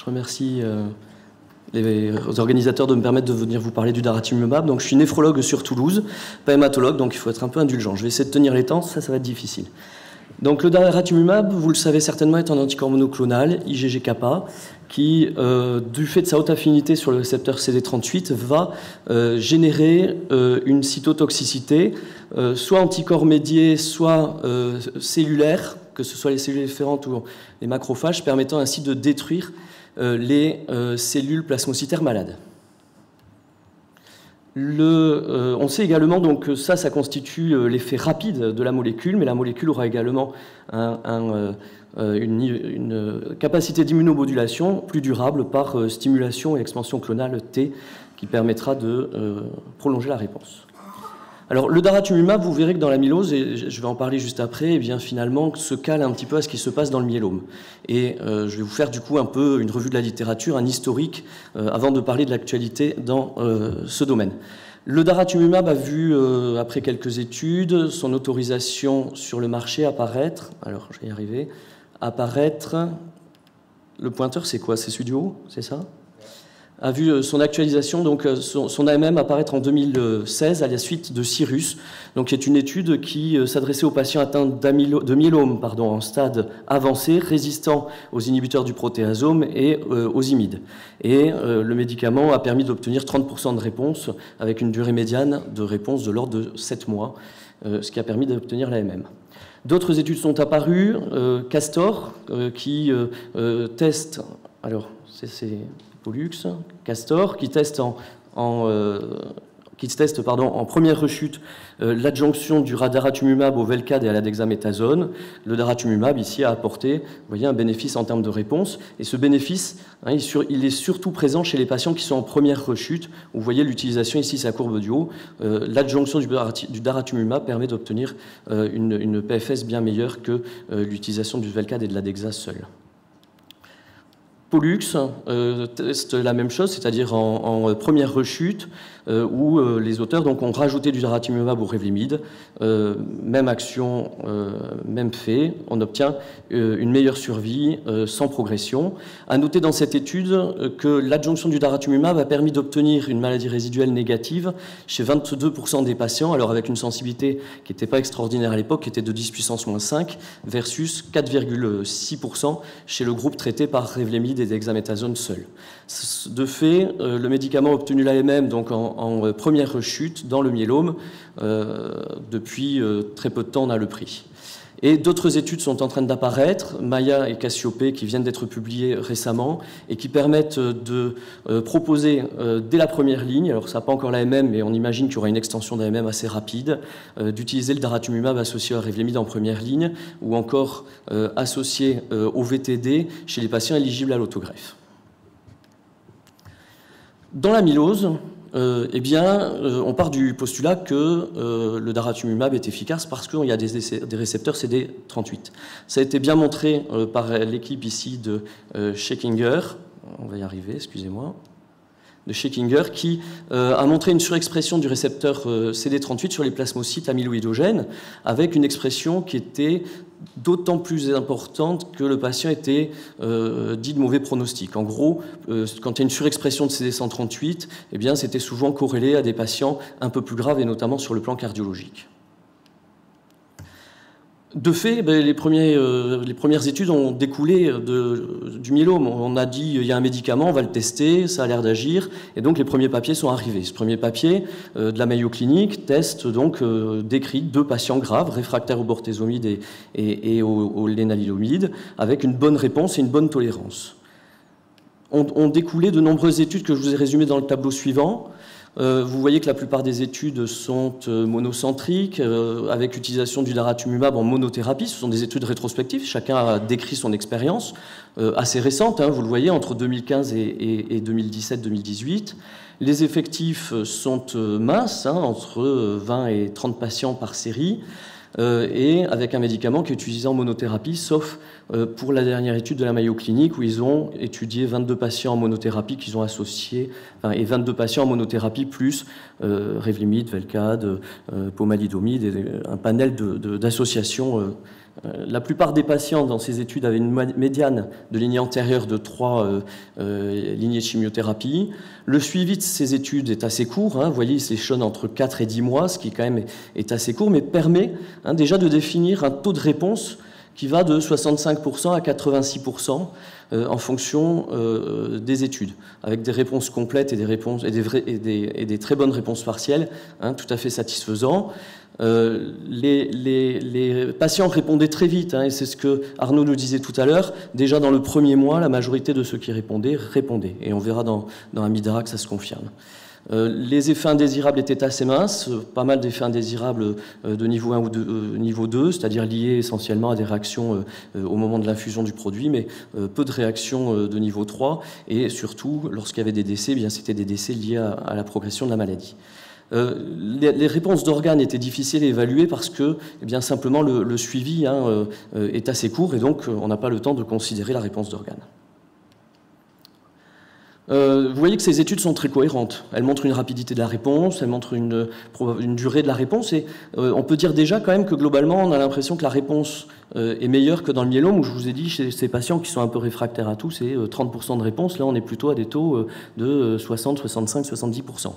Je remercie les organisateurs de me permettre de venir vous parler du daratumumab. Donc, je suis néphrologue sur Toulouse, pas hématologue, donc il faut être un peu indulgent. Je vais essayer de tenir les temps, ça va être difficile. Donc, le daratumumab, vous le savez certainement, est un anticorps monoclonal, IgG-kappa, qui, du fait de sa haute affinité sur le récepteur CD38, va générer une cytotoxicité, soit anticorps médiés, soit cellulaire, que ce soit les cellules efférentes ou les macrophages, permettant ainsi de détruire les cellules plasmocytaires malades. On sait également donc, que ça constitue l'effet rapide de la molécule, mais la molécule aura également une capacité d'immunomodulation plus durable par stimulation et expansion clonale T qui permettra de prolonger la réponse. Alors, le daratumumab, vous verrez que dans l'amylose, et je vais en parler juste après, eh bien, finalement, se cale un petit peu à ce qui se passe dans le myélome. Et je vais vous faire du coup un peu une revue de la littérature, un historique, avant de parler de l'actualité dans ce domaine. Le daratumumab a vu, après quelques études, son autorisation sur le marché apparaître. Alors, je vais y arriver. Apparaître. Le pointeur, c'est quoi? C'est celui du haut? C'est ça? A vu son actualisation, donc son AMM apparaître en 2016 à la suite de Cyrus, donc qui est une étude qui s'adressait aux patients atteints de myélome en stade avancé, résistant aux inhibiteurs du protéasome et aux imides. Et le médicament a permis d'obtenir 30% de réponse avec une durée médiane de réponse de l'ordre de 7 mois, ce qui a permis d'obtenir l'AMM. D'autres études sont apparues, Castor, qui teste, alors c'est Pollux, Castor, qui teste en première rechute l'adjonction du daratumumab au Velcade et à la dexaméthasone. Le daratumumab, ici, a apporté, vous voyez, un bénéfice en termes de réponse. Et ce bénéfice, il est surtout présent chez les patients qui sont en première rechute. Vous voyez l'utilisation, ici, c'est la courbe du haut. L'adjonction du daratumumab permet d'obtenir une PFS bien meilleure que l'utilisation du Velcade et de la dexa seule. Pollux teste la même chose, c'est-à-dire en première rechute, où les auteurs donc, ont rajouté du daratumumab au Revlimid. Même action, même fait, on obtient une meilleure survie sans progression. À noter dans cette étude que l'adjonction du daratumumab a permis d'obtenir une maladie résiduelle négative chez 22% des patients, alors avec une sensibilité qui n'était pas extraordinaire à l'époque, qui était de 10 puissance moins 5, versus 4,6% chez le groupe traité par Revlimid et dexaméthasone seul. De fait, le médicament a obtenu l'AMM donc en première rechute dans le myélome. Depuis très peu de temps, on a le prix. Et d'autres études sont en train d'apparaître, Maya et Cassiopée, qui viennent d'être publiées récemment et qui permettent de proposer dès la première ligne, alors ça n'a pas encore l'AMM, mais on imagine qu'il y aura une extension d'AMM assez rapide, d'utiliser le daratumumab associé à Revlimid en première ligne ou encore associé au VTD chez les patients éligibles à l'autogreffe. Dans l'amylose, on part du postulat que le daratumumab est efficace parce qu'il y a des récepteurs CD38. Ça a été bien montré par l'équipe ici de Schekinger, on va y arriver, excusez-moi, de Schekinger, qui a montré une surexpression du récepteur CD38 sur les plasmocytes amyloïdogènes, avec une expression qui était d'autant plus importante que le patient était dit de mauvais pronostic. En gros, quand il y a une surexpression de CD138, eh bien, c'était souvent corrélé à des patients un peu plus graves, et notamment sur le plan cardiologique. De fait, les premières études ont découlé du myélome. On a dit, il y a un médicament, on va le tester, ça a l'air d'agir, et donc les premiers papiers sont arrivés. Ce premier papier de la Mayo Clinic teste donc décrit 2 patients graves, réfractaires au bortezomib et au lénaludomide, avec une bonne réponse et une bonne tolérance. On découlé de nombreuses études que je vous ai résumées dans le tableau suivant. Vous voyez que la plupart des études sont monocentriques, avec l'utilisation du daratumumab en monothérapie. Ce sont des études rétrospectives, chacun a décrit son expérience, assez récente, vous le voyez, entre 2015 et 2017-2018. Les effectifs sont minces, entre 20 et 30 patients par série, et avec un médicament qui est utilisé en monothérapie, sauf pour la dernière étude de la Mayo Clinic, où ils ont étudié 22 patients en monothérapie qu'ils ont associés, et 22 patients en monothérapie plus Revlimid, Velcade, pomalidomide, et un panel d'associations La plupart des patients dans ces études avaient une médiane de lignée antérieure de 3 lignées de chimiothérapie. Le suivi de ces études est assez court, hein, vous voyez, il s'échelonne entre 4 et 10 mois, ce qui quand même est assez court, mais permet déjà de définir un taux de réponse qui va de 65% à 86% en fonction des études, avec des réponses complètes et des très bonnes réponses partielles, tout à fait satisfaisants. Les patients répondaient très vite, et c'est ce que Arnaud nous disait tout à l'heure. Déjà dans le premier mois, la majorité de ceux qui répondaient. Et on verra dans Amidara que ça se confirme. Les effets indésirables étaient assez minces, pas mal d'effets indésirables de niveau 1 ou de niveau 2, c'est-à-dire liés essentiellement à des réactions au moment de l'infusion du produit, mais peu de réactions de niveau 3, et surtout, lorsqu'il y avait des décès, c'était des décès liés à la progression de la maladie. Les réponses d'organes étaient difficiles à évaluer parce que simplement le suivi est assez court, et donc on n'a pas le temps de considérer la réponse d'organes. Vous voyez que ces études sont très cohérentes. Elles montrent une rapidité de la réponse, elles montrent une durée de la réponse, et on peut dire déjà quand même que globalement, on a l'impression que la réponse est meilleure que dans le myélome, où je vous ai dit, chez ces patients qui sont un peu réfractaires à tout, c'est 30% de réponse. Là, on est plutôt à des taux de 60, 65, 70%.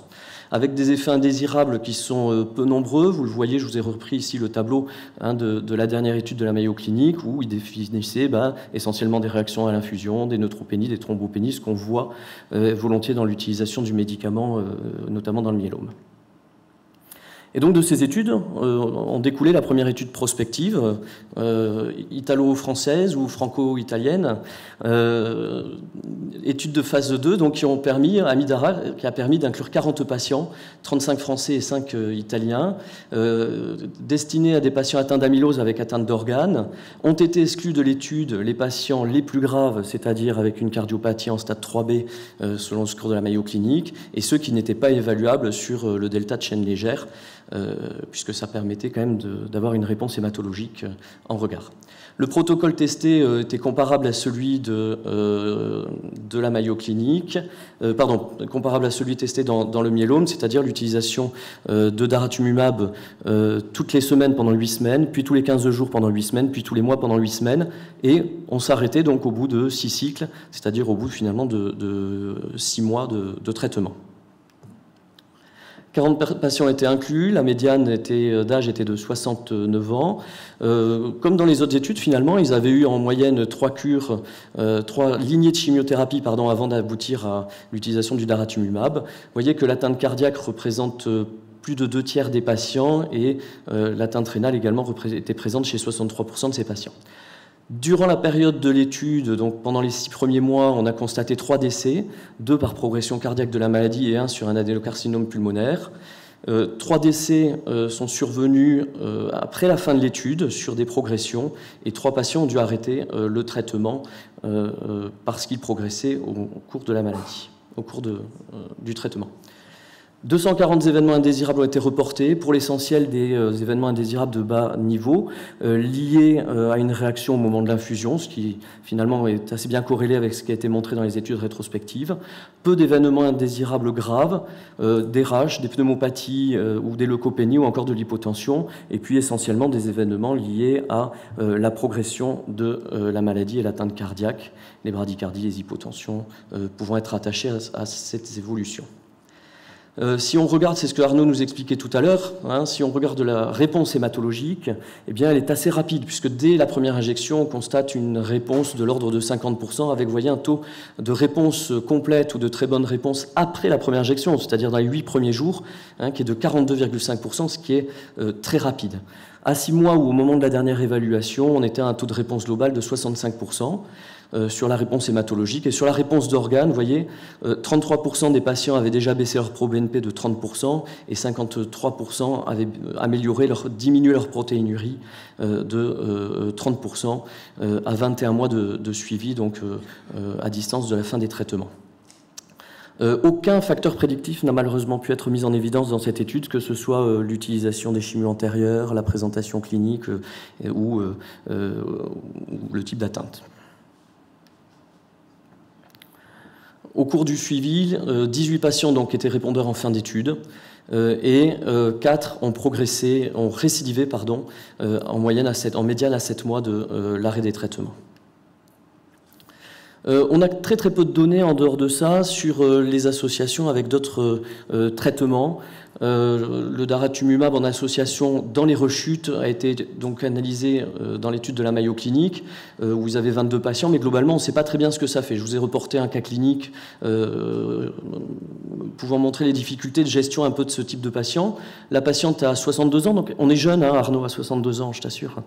Avec des effets indésirables qui sont peu nombreux. Vous le voyez, je vous ai repris ici le tableau de la dernière étude de la Mayo Clinique, où il définissait essentiellement des réactions à l'infusion, des neutropénies, des thrombopénies, ce qu'on voit volontiers dans l'utilisation du médicament, notamment dans le myélome. Et donc de ces études, ont découlé la première étude prospective, italo-française ou franco-italienne, étude de phase 2, donc qui ont permis, Amidara, qui a permis d'inclure 40 patients, 35 Français et 5 Italiens, destinés à des patients atteints d'amylose avec atteinte d'organes. Ont été exclus de l'étude les patients les plus graves, c'est-à-dire avec une cardiopathie en stade 3B, selon le score de la Mayo Clinique, et ceux qui n'étaient pas évaluables sur le delta de chaîne légère, puisque ça permettait quand même d'avoir une réponse hématologique en regard. Le protocole testé était comparable à celui de la Mayo Clinique, comparable à celui testé dans le myélome, c'est-à-dire l'utilisation de daratumumab toutes les semaines pendant 8 semaines, puis tous les 15 jours pendant 8 semaines, puis tous les mois pendant 8 semaines, et on s'arrêtait donc au bout de 6 cycles, c'est-à-dire au bout finalement de 6 mois de traitement. 40 patients étaient inclus, la médiane d'âge était de 69 ans. Comme dans les autres études, finalement, ils avaient eu en moyenne 3 lignées de chimiothérapie avant d'aboutir à l'utilisation du daratumumab. Vous voyez que l'atteinte cardiaque représente plus de 2/3 des patients, et l'atteinte rénale également était présente chez 63% de ces patients. Durant la période de l'étude, donc pendant les 6 premiers mois, on a constaté 3 décès, 2 par progression cardiaque de la maladie et 1 sur un adénocarcinome pulmonaire. 3 décès sont survenus après la fin de l'étude sur des progressions, et 3 patients ont dû arrêter le traitement parce qu'ils progressaient au cours de la maladie, au cours du traitement. 240 événements indésirables ont été reportés, pour l'essentiel des événements indésirables de bas niveau, liés à une réaction au moment de l'infusion, ce qui finalement est assez bien corrélé avec ce qui a été montré dans les études rétrospectives. Peu d'événements indésirables graves, des rash, des pneumopathies ou des leucopénies ou encore de l'hypotension, et puis essentiellement des événements liés à la progression de la maladie et l'atteinte cardiaque, les bradycardies, les hypotensions pouvant être attachées à cette évolution. Si on regarde, c'est ce que Arnaud nous expliquait tout à l'heure, si on regarde la réponse hématologique, elle est assez rapide, puisque dès la première injection, on constate une réponse de l'ordre de 50%, avec, vous voyez, un taux de réponse complète ou de très bonne réponse après la première injection, c'est-à-dire dans les 8 premiers jours, qui est de 42,5%, ce qui est très rapide. À 6 mois ou au moment de la dernière évaluation, on était à un taux de réponse globale de 65%. Sur la réponse hématologique. Et sur la réponse d'organes, vous voyez, 33% des patients avaient déjà baissé leur pro-BNP de 30% et 53% avaient diminué leur protéinurie de 30% à 21 mois de suivi, donc à distance de la fin des traitements. Aucun facteur prédictif n'a malheureusement pu être mis en évidence dans cette étude, que ce soit l'utilisation des chimios antérieures, la présentation clinique ou le type d'atteinte. Au cours du suivi, 18 patients donc, étaient répondeurs en fin d'étude et 4 ont progressé, ont récidivé en médiane à 7 mois de l'arrêt des traitements. On a très peu de données en dehors de ça sur les associations avec d'autres traitements. Le daratumumab en association dans les rechutes a été donc analysé dans l'étude de la Mayo Clinic, où vous avez 22 patients, mais globalement on ne sait pas très bien ce que ça fait. Je vous ai reporté un cas clinique pouvant montrer les difficultés de gestion un peu de ce type de patient. La patiente a 62 ans, donc on est jeune, hein, Arnaud a 62 ans, je t'assure.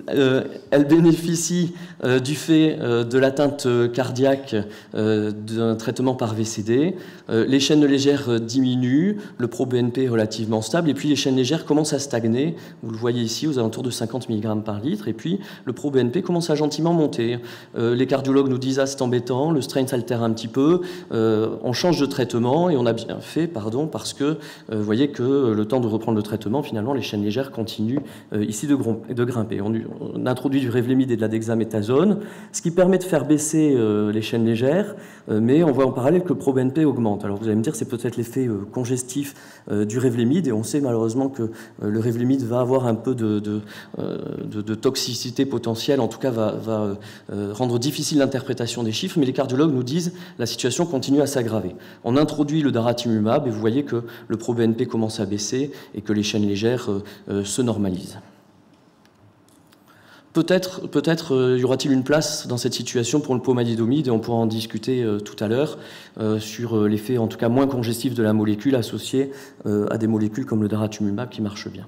Elle bénéficie du fait de l'atteinte cardiaque d'un traitement par VCD. Les chaînes légères diminuent, le pro-BNP est relativement stable, et puis les chaînes légères commencent à stagner. Vous le voyez ici, aux alentours de 50 mg par litre, et puis le pro-BNP commence à gentiment monter. Les cardiologues nous disent « Ah, c'est embêtant, le strain s'altère un petit peu, on change de traitement, et on a bien fait, parce que vous voyez que le temps de reprendre le traitement, finalement, les chaînes légères continuent ici de grimper. » On introduit du Revlimid et de la dexaméthasone, ce qui permet de faire baisser les chaînes légères, mais on voit en parallèle que le pro-BNP augmente. Alors vous allez me dire, c'est peut-être l'effet congestif du Revlimid, et on sait malheureusement que le Revlimid va avoir un peu de toxicité potentielle, en tout cas va rendre difficile l'interprétation des chiffres, mais les cardiologues nous disent la situation continue à s'aggraver. On introduit le daratumumab, et vous voyez que le pro-BNP commence à baisser, et que les chaînes légères se normalisent. Peut-être y aura-t-il une place dans cette situation pour le pomalidomide, et on pourra en discuter tout à l'heure sur l'effet en tout cas moins congestif de la molécule associée à des molécules comme le daratumumab qui marchent bien.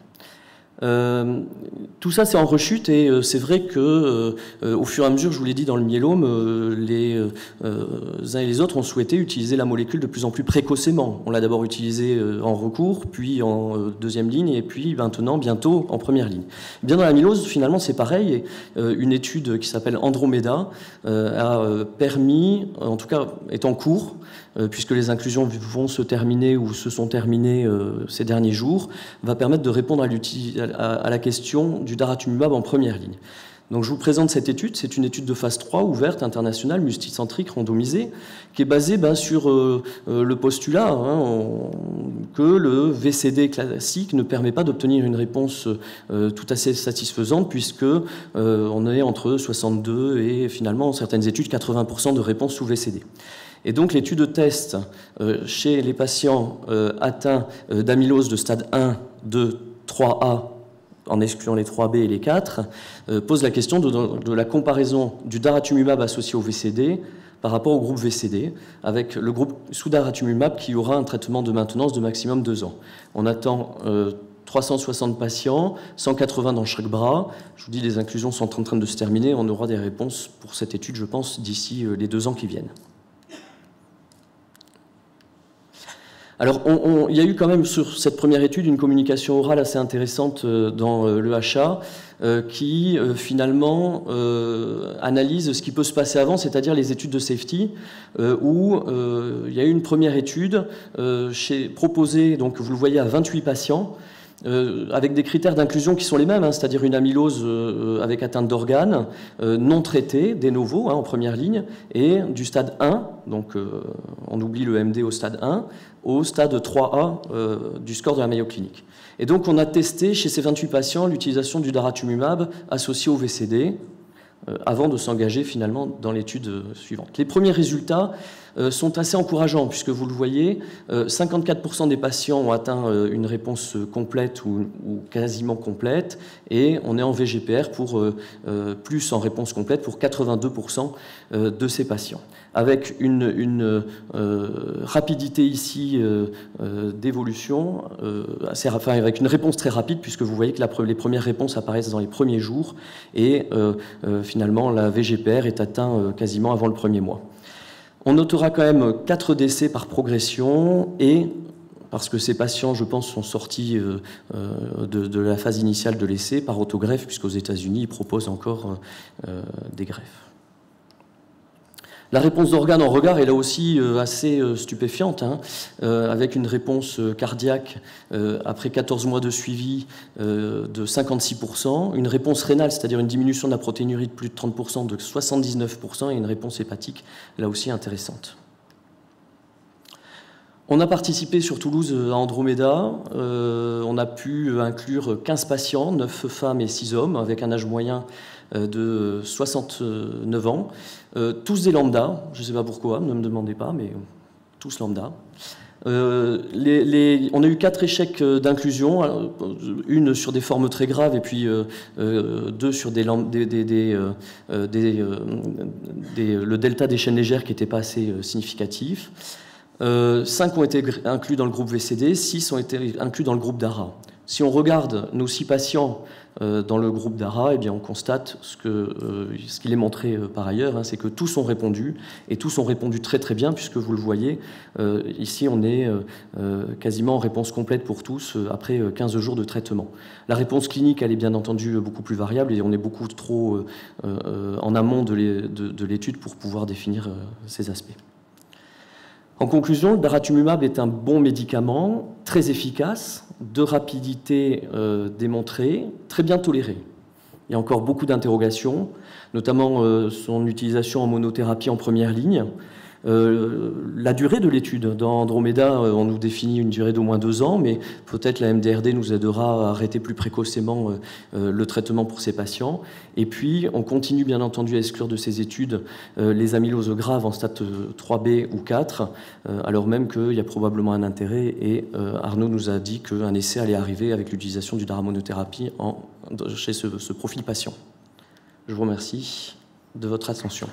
Tout ça c'est en rechute, et c'est vrai que au fur et à mesure, je vous l'ai dit, dans le myélome, les uns et les autres ont souhaité utiliser la molécule de plus en plus précocement. On l'a d'abord utilisée en recours, puis en deuxième ligne, et puis maintenant bientôt en première ligne. Bien dans l'amylose, finalement c'est pareil, et une étude qui s'appelle Andromeda a permis, en tout cas est en cours, puisque les inclusions vont se terminer ou se sont terminées ces derniers jours, va permettre de répondre à la question du daratumumab en première ligne. Donc je vous présente cette étude, c'est une étude de phase 3 ouverte, internationale, multicentrique, randomisée, qui est basée sur le postulat que le VCD classique ne permet pas d'obtenir une réponse tout à fait satisfaisante, puisque on est entre 62 et finalement, en certaines études, 80% de réponses sous VCD. Et donc l'étude de test chez les patients atteints d'amylose de stade 1, 2, 3A, en excluant les 3B et les 4, pose la question de la comparaison du daratumumab associé au VCD par rapport au groupe VCD, avec le groupe sous daratumumab qui aura un traitement de maintenance de maximum 2 ans. On attend 360 patients, 180 dans chaque bras. Je vous dis, les inclusions sont en train de se terminer. On aura des réponses pour cette étude, je pense, d'ici les 2 ans qui viennent. Alors, il y a eu quand même sur cette première étude une communication orale assez intéressante dans l'EHA qui finalement analyse ce qui peut se passer avant, c'est-à-dire les études de safety, où il y a eu une première étude proposée, donc vous le voyez, à 28 patients, avec des critères d'inclusion qui sont les mêmes, c'est-à-dire une amylose avec atteinte d'organes, non traitée, de novo, en première ligne, et du stade 1, donc on oublie le MD au stade 1, au stade 3A du score de la Mayo Clinic. Et donc on a testé chez ces 28 patients l'utilisation du daratumumab associé au VCD, avant de s'engager finalement dans l'étude suivante. Les premiers résultats sont assez encourageants, puisque vous le voyez, 54% des patients ont atteint une réponse complète ou quasiment complète, et on est en VGPR plus en réponse complète pour 82% de ces patients, avec une rapidité ici d'évolution, avec une réponse très rapide, puisque vous voyez que les premières réponses apparaissent dans les premiers jours, et finalement la VGPR est atteinte quasiment avant le premier mois. On notera quand même 4 décès par progression, et parce que ces patients, je pense, sont sortis de la phase initiale de l'essai par autogreffe, puisqu'aux États-Unis, ils proposent encore des greffes. La réponse d'organes en regard est là aussi assez stupéfiante, hein, avec une réponse cardiaque après 14 mois de suivi de 56%, une réponse rénale, c'est-à-dire une diminution de la protéinurie de plus de 30% de 79%, et une réponse hépatique là aussi intéressante. On a participé sur Toulouse à Andromeda, on a pu inclure 15 patients, 9 femmes et 6 hommes, avec un âge moyen de 69 ans, tous des lambda, je ne sais pas pourquoi, ne me demandez pas, mais tous lambda. On a eu 4 échecs d'inclusion, une sur des formes très graves et puis 2 sur le delta des chaînes légères qui n'était pas assez significatif. 5 ont été inclus dans le groupe VCD, 6 ont été inclus dans le groupe DARA. Si on regarde nos 6 patients dans le groupe DARA, eh bien on constate ce qu'il est montré par ailleurs, hein, c'est que tous ont répondu, et tous ont répondu très très bien, puisque vous le voyez, ici on est quasiment en réponse complète pour tous après 15 jours de traitement. La réponse clinique, elle est bien entendu beaucoup plus variable, et on est beaucoup trop en amont de l'étude pour pouvoir définir ces aspects. En conclusion, le daratumumab est un bon médicament, très efficace, de rapidité démontrée, très bien toléré. Il y a encore beaucoup d'interrogations, notamment son utilisation en monothérapie en première ligne. La durée de l'étude. Dans Andromeda, on nous définit une durée d'au moins 2 ans, mais peut-être la MDRD nous aidera à arrêter plus précocement le traitement pour ces patients. Et puis, on continue bien entendu à exclure de ces études les amyloses graves en stade 3B ou 4, alors même qu'il y a probablement un intérêt, et Arnaud nous a dit qu'un essai allait arriver avec l'utilisation du daramonothérapie chez ce profil patient. Je vous remercie de votre attention.